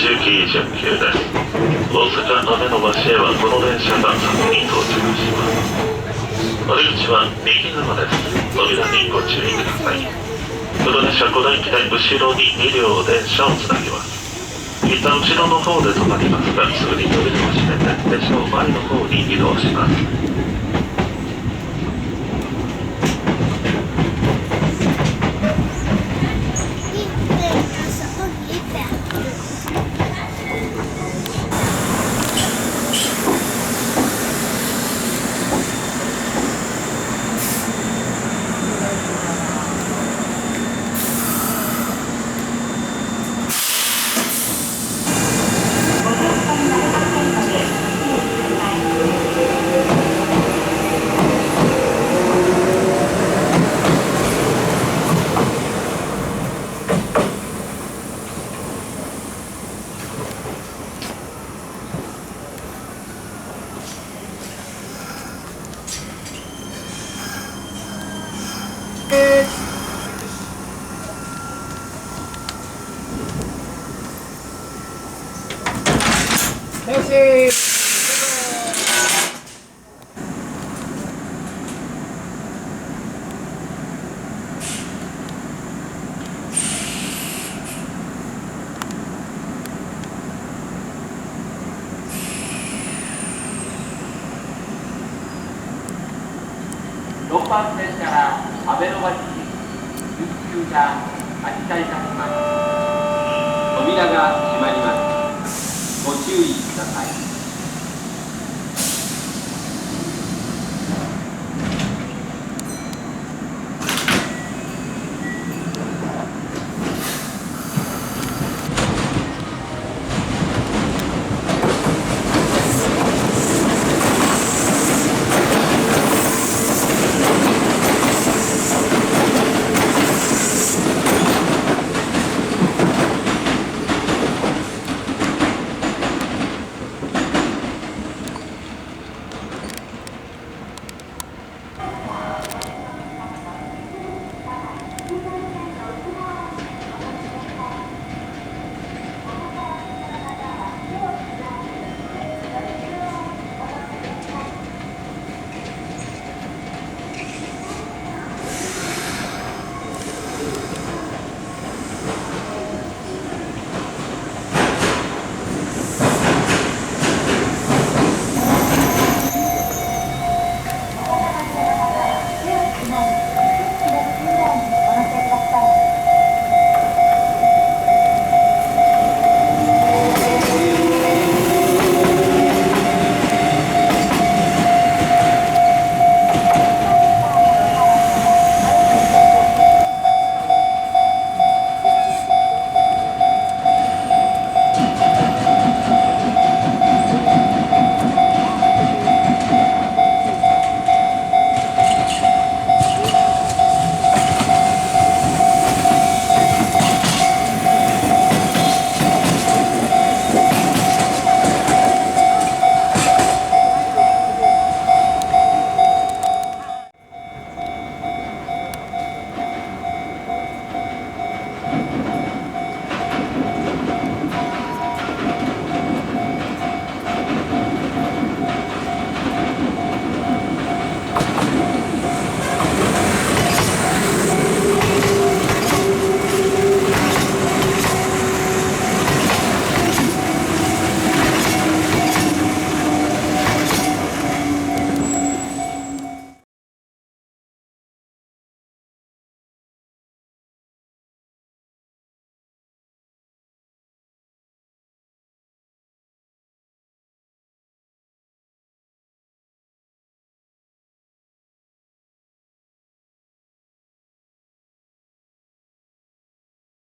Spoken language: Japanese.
中期準急です。大阪雨の橋へはこの電車が先に到着します。乗り口は右側です。扉にご注意ください。黒電車5台機で後ろに2両電車をつなぎます。一旦後ろの方で止まりますが、すぐに扉を閉めて電車を前の方に移動します。6番線から阿部の橋19車8回立ちます。扉が閉まります。ご注意ください。